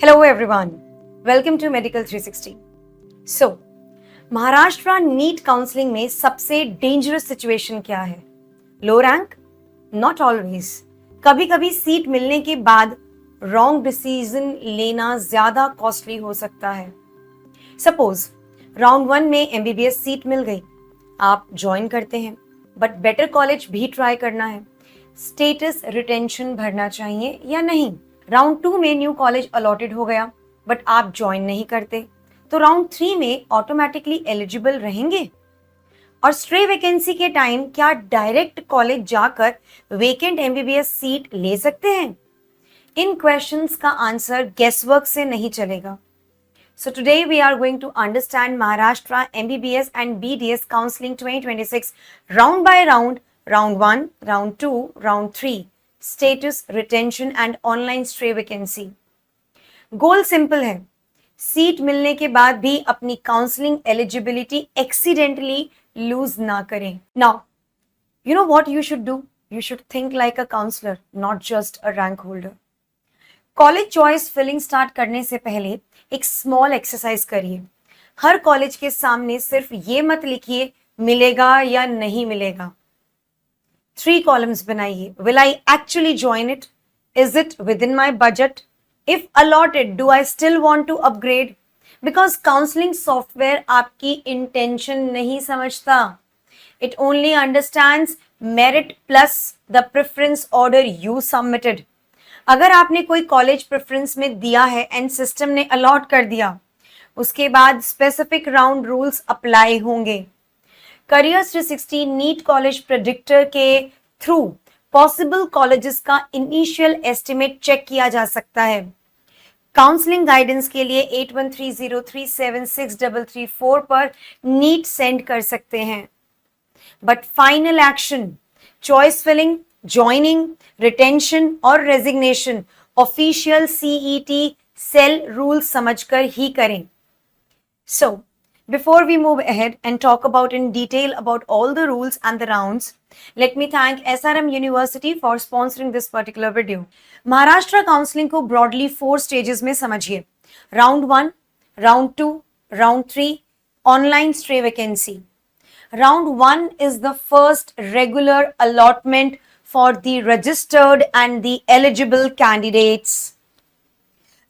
Hello everyone, welcome to Medical 360. So, Maharashtra NEET counselling में सबसे dangerous situation क्या है? Low rank? Not always. कभी कभी सीट मिलने के बाद रॉन्ग डिसीजन लेना ज्यादा कॉस्टली हो सकता है. सपोज राउंड 1 में एमबीबीएस सीट मिल गई, आप ज्वाइन करते हैं, बट बेटर कॉलेज भी ट्राई करना है. स्टेटस रिटेंशन भरना चाहिए या नहीं? राउंड 2 में न्यू कॉलेज अलॉटेड हो गया, बट आप ज्वाइन नहीं करते, तो राउंड 3 में ऑटोमेटिकली एलिजिबल रहेंगे. और स्ट्रे वैकेंसी के टाइम क्या डायरेक्ट कॉलेज जाकर वेकेंट एमबीबीएस सीट ले सकते हैं? इन क्वेश्चंस का आंसर गेसवर्क से नहीं चलेगा. So today we are going to understand Maharashtra MBBS and BDS Counseling 2026 round by round, round 1, round 2, round 3, status, retention and online stray vacancy. Goal simple है, seat मिलने के बाद भी अपनी काउंसलिंग एलिजिबिलिटी एक्सीडेंटली लूज ना करें. Now you know what you should do? You should think like a counselor, not just a rank holder. College choice filling start करने से पहले एक स्मॉल एक्सरसाइज करिए. हर कॉलेज के सामने सिर्फ ये मत लिखिए मिलेगा या नहीं मिलेगा. 3 कॉलम्स बनाइए. Will I actually join it? Is it within my budget? If allotted do I still want to upgrade? Because counselling software आपकी इंटेंशन नहीं समझता. It only understands merit plus the preference order you submitted. अगर आपने कोई college preference में दिया है and system ने अलॉट कर दिया, उसके बाद स्पेसिफिक राउंड रूल्स अप्लाई होंगे. करियर्स 360 नीट कॉलेज प्रेडिक्टर के थ्रू पॉसिबल कॉलेजेस का इनिशियल एस्टिमेट चेक किया जा सकता है. काउंसलिंग गाइडेंस के लिए 8130376334 पर नीट सेंड कर सकते हैं. But final action, choice filling, joining, retention और resignation official CET cell rules समझकर ही करें. So, before we move ahead and talk about in detail about all the rules and the rounds, let me thank SRM University for sponsoring this particular video. Maharashtra counselling को broadly 4 stages में समझिए. Round 1, Round 2, Round 3, online stray vacancy. Round 1 is the first regular allotment for the registered and the eligible candidates.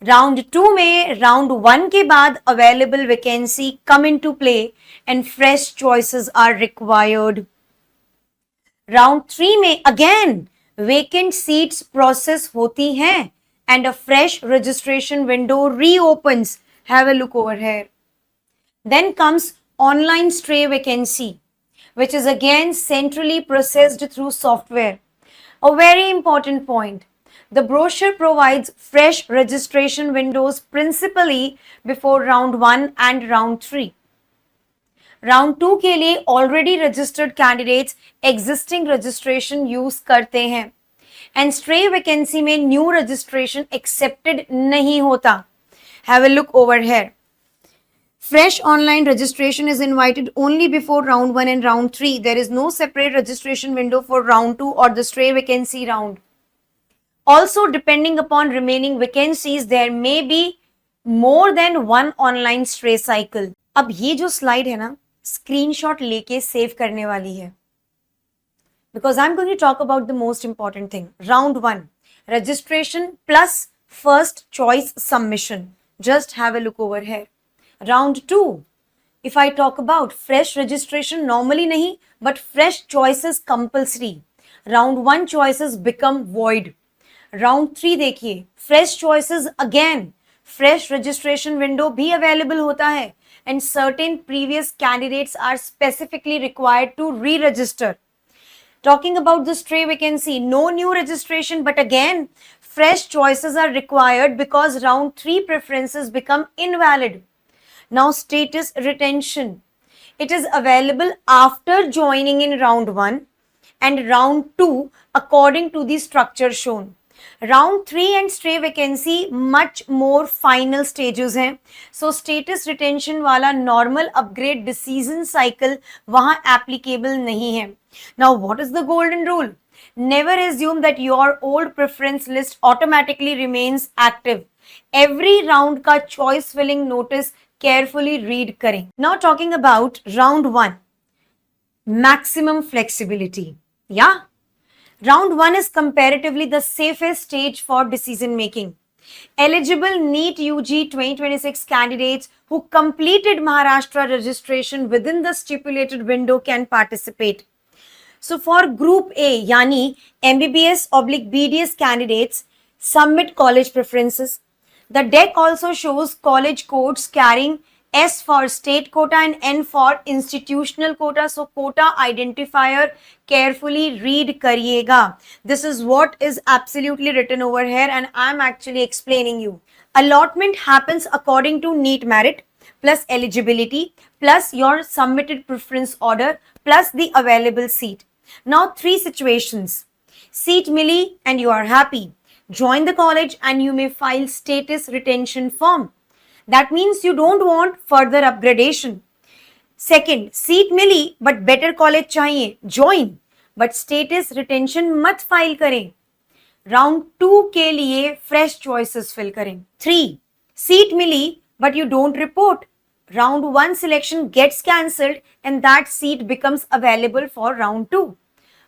Round 2 में round 1 के बाद available vacancy come into play and fresh choices are required. Round 3 में again vacant seats process होती हैं and a fresh registration window reopens. Have a look over here. Then comes online stray vacancy which is again centrally processed through software. A very important point. The brochure provides fresh registration windows principally before round 1 and round 3. Round 2 के लिए already registered candidates existing registration use करते हैं and stray vacancy में new registration accepted नहीं होता. Have a look over here. Fresh online registration is invited only before round 1 and round 3. There is no separate registration window for round 2 or the stray vacancy round. Also, depending upon remaining vacancies, there may be more than one online stray cycle. अब ये जो slide है ना, screenshot लेके save करने वाली है. Because I'm going to talk about the most important thing. Round 1, registration plus first choice submission. Just have a look over here. Round 2, if I talk about fresh registration normally नहीं, but fresh choices compulsory. Round 1 choices become void. Round 3 देखिए, fresh choices again, fresh registration window भी available होता है and certain previous candidates are specifically required to re-register. Talking about the stray vacancy, no new registration, but again, fresh choices are required because round 3 preferences become invalid. Now, status retention. It is available after joining in round 1 and round 2 according to the structure shown. Round 3 and stray vacancy much more final stages हैं. So, status retention वाला normal upgrade decision cycle वहाँ applicable नहीं है. Now, what is the golden rule? Never assume that your old preference list automatically remains active. Every round का choice filling notice carefully read करें. Now talking about round 1, maximum flexibility. Yeah, round 1 is comparatively the safest stage for decision making. Eligible NEET UG 2026 candidates who completed Maharashtra registration within the stipulated window can participate. So for Group A, yani MBBS/BDS candidates, submit college preferences. The deck also shows college codes carrying S for state quota and N for institutional quota. So quota identifier carefully read kariyega. This is what is absolutely written over here and I am actually explaining you. Allotment happens according to NEET merit plus eligibility plus your submitted preference order plus the available seat. Now 3 situations. Seat milli and you are happy. Join the college and you may file status retention form. That means you don't want further upgradation. Second, seat मिली but better college चाहिए, join, but status retention मत file करें. Round 2 के लिए fresh choices fill करें. 3, seat मिली but you don't report. Round 1 selection gets cancelled and that seat becomes available for round 2.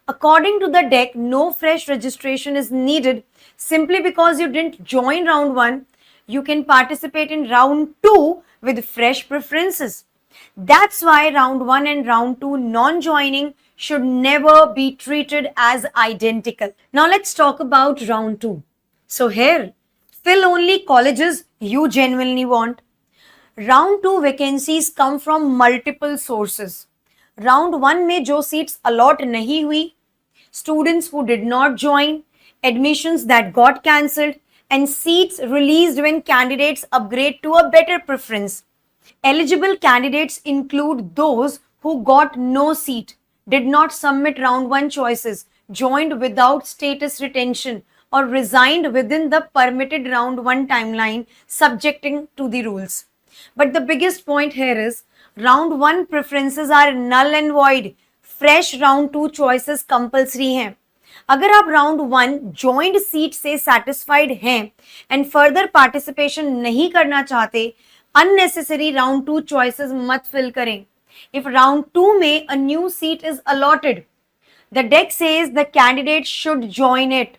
According to the deck, no fresh registration is needed simply because you didn't join round 1. You can participate in round 2 with fresh preferences. That's why round 1 and round 2 non-joining should never be treated as identical. Now let's talk about round 2. So here, fill only colleges you genuinely want. Round 2 vacancies come from multiple sources. Round 1 में जो seats allot नहीं हुई, students who did not join, admissions that got cancelled, and seats released when candidates upgrade to a better preference. Eligible candidates include those who got no seat, did not submit round 1 choices, joined without status retention, or resigned within the permitted round 1 timeline, subjecting to the rules. But the biggest point here is round 1 preferences are null and void. Fresh round 2 choices compulsory हैं. अगर आप round 1 joint seat से satisfied हैं and further participation नहीं करना चाहते, unnecessary round 2 choices मत fill करें. इफ राउंड 2 में a new seat is allotted, the deck says the candidate should join it.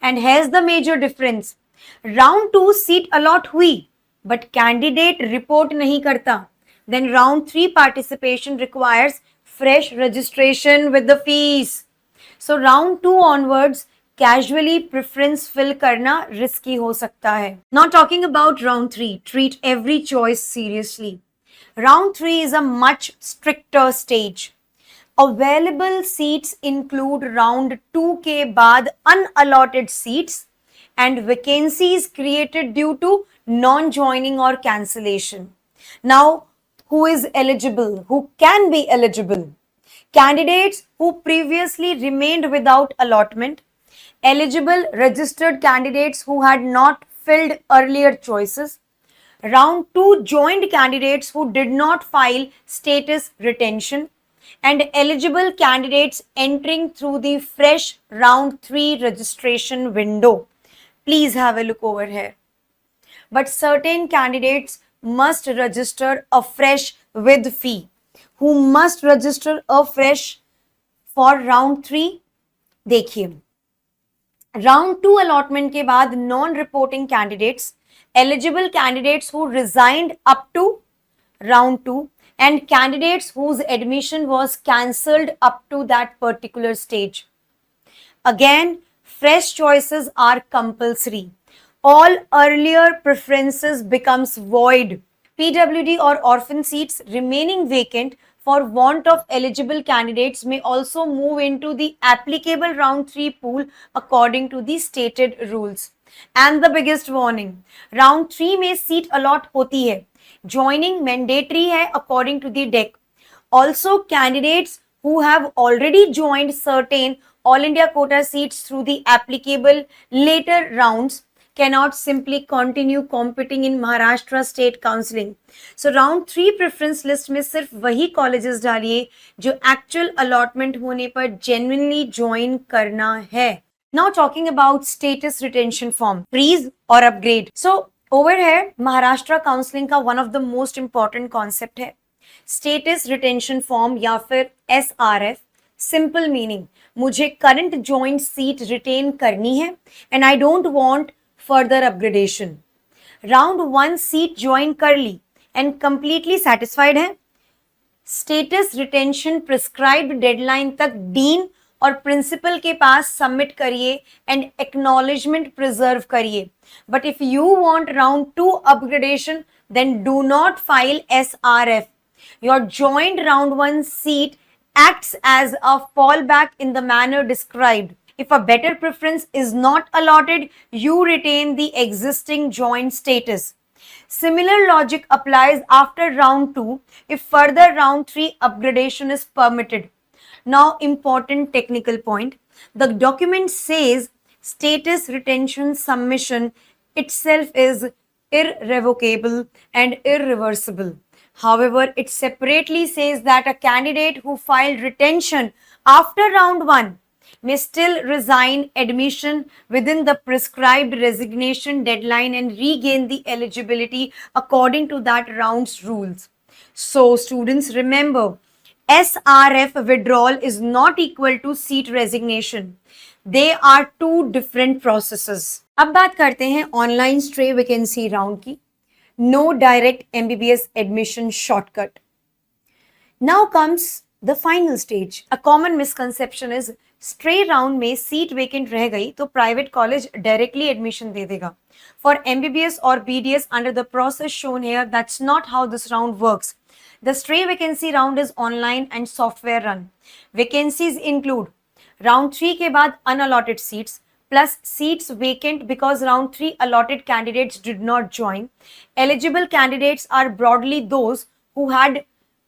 And here's the major difference. Round 2 seat allot हुई but candidate report नहीं करता, then round 3 participation requires fresh registration with the fees. So round 2 onwards, casually preference fill करना risky हो सकता है. Now talking about round 3, treat every choice seriously. Round 3 is a much stricter stage. Available seats include round 2 के बाद unallotted seats and vacancies created due to non-joining or cancellation. Now, who is eligible, who can be eligible? Candidates who previously remained without allotment, eligible registered candidates who had not filled earlier choices, round 2 joined candidates who did not file status retention, and eligible candidates entering through the fresh round 3 registration window. Please have a look over here. But certain candidates must register afresh with fee. Who must register afresh for round 3? देखिए, round 2 allotment के बाद non-reporting candidates, eligible candidates who resigned up to round 2, and candidates whose admission was cancelled up to that particular stage. Again, fresh choices are compulsory. All earlier preferences becomes void. PWD or orphan seats remaining vacant for want of eligible candidates may also move into the applicable round 3 pool according to the stated rules. And the biggest warning, round 3 में seat allot होती है. Joining mandatory है according to the deck. Also, candidates who have already joined certain All India quota seats through the applicable later rounds cannot simply continue competing in Maharashtra State Counseling. So round 3 preference list में सिर्फ वही colleges डालिए जो actual allotment होने पर genuinely join करना है. Now talking about status retention form, freeze or upgrade. So over here, Maharashtra counseling का one of the most important concept है status retention form या फिर SRF. Simple meaning, मुझे current joint seat retain करनी है and I don't want further upgradation. Round 1 seat join कर ली and completely satisfied है. स्टेटस रिटेंशन प्रिस्क्राइब्ड डेडलाइन तक डीन और प्रिंसिपल के पास सबमिट करिए एंड एक्नॉलेजमेंट प्रिजर्व करिए. But if you want round 2 upgradation then do not file SRF. Your joint round 1 seat acts as a fallback in the manner described. If a better preference is not allotted, you retain the existing joint status. Similar logic applies after round 2 if further round 3 upgradation is permitted. Now, important technical point. The document says status retention submission itself is irrevocable and irreversible. However, it separately says that a candidate who filed retention after round 1 may still resign admission within the prescribed resignation deadline and regain the eligibility according to that round's rules. So, students, remember, SRF withdrawal is not equal to seat resignation. They are two different processes. अब बात करते हैं online stray vacancy round की. No direct MBBS admission shortcut. Now comes the final stage. A common misconception is stray round में seat vacant रह गई तो private college directly admission दे देगा. फॉर MBBS और BDS under the process shown here, that's not how this round works. The stray vacancy round is online and software run. Vacancies include round 3 के बाद unallotted seats plus seats vacant because round 3 allotted candidates did not join. Eligible candidates are broadly those who had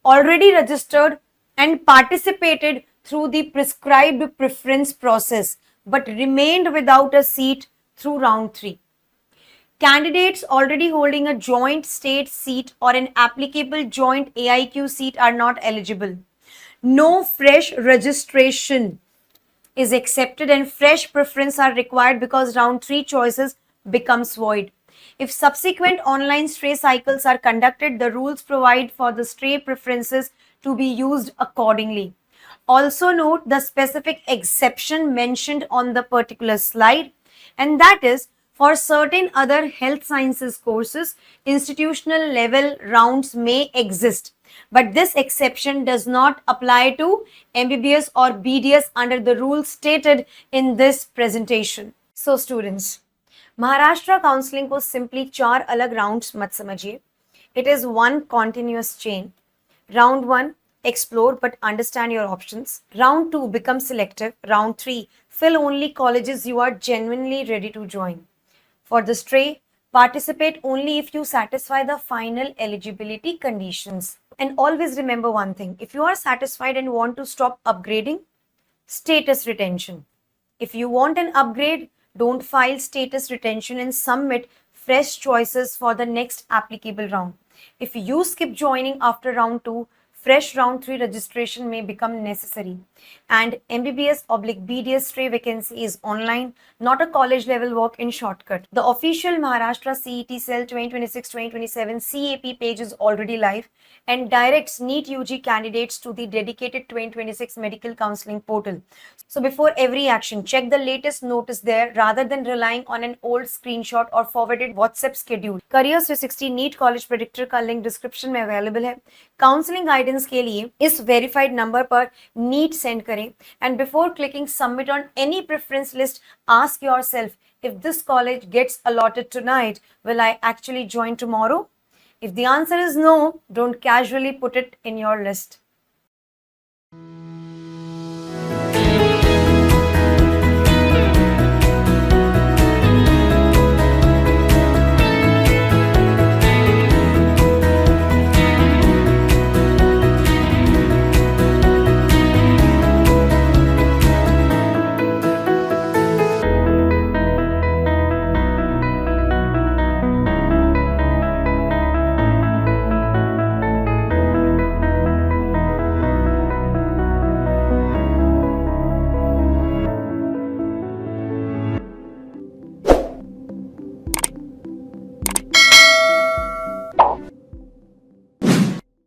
already registered and participated through the prescribed preference process but remained without a seat through round 3. Candidates already holding a joint state seat or an applicable joint AIQ seat are not eligible. No fresh registration is accepted and fresh preference are required because round 3 choices becomes void. If subsequent online stray cycles are conducted, the rules provide for the stray preferences to be used accordingly. Also note the specific exception mentioned on the particular slide, and that is for certain other health sciences courses, institutional level rounds may exist, but this exception does not apply to MBBS or BDS under the rules stated in this presentation. So students, Maharashtra counseling को simply 4 अलग rounds मत समझिए. It is one continuous chain. Round 1, explore but understand your options. Round 2, become selective. Round 3, fill only colleges you are genuinely ready to join. For the stray, participate only if you satisfy the final eligibility conditions. And always remember one thing, if you are satisfied and want to stop upgrading, status retention. If you want an upgrade, don't file status retention and submit fresh choices for the next applicable round. If you skip joining after round 2, fresh round 3 registration may become necessary. And MBBS/BDS stray vacancy is online, not a college level walk-in shortcut. The official Maharashtra CET Cell 2026-2027 CAP page is already live and directs NEET UG candidates to the dedicated 2026 medical counseling portal. So before every action, check the latest notice there rather than relying on an old screenshot or forwarded WhatsApp schedule. Careers 360 NEET College Predictor का link description में available है. Counseling guidance के लिए इस verified number पर NEET send करें and before clicking submit on any preference list ask yourself, if this college gets allotted tonight, will I actually join tomorrow? If the answer is no, don't casually put it in your list.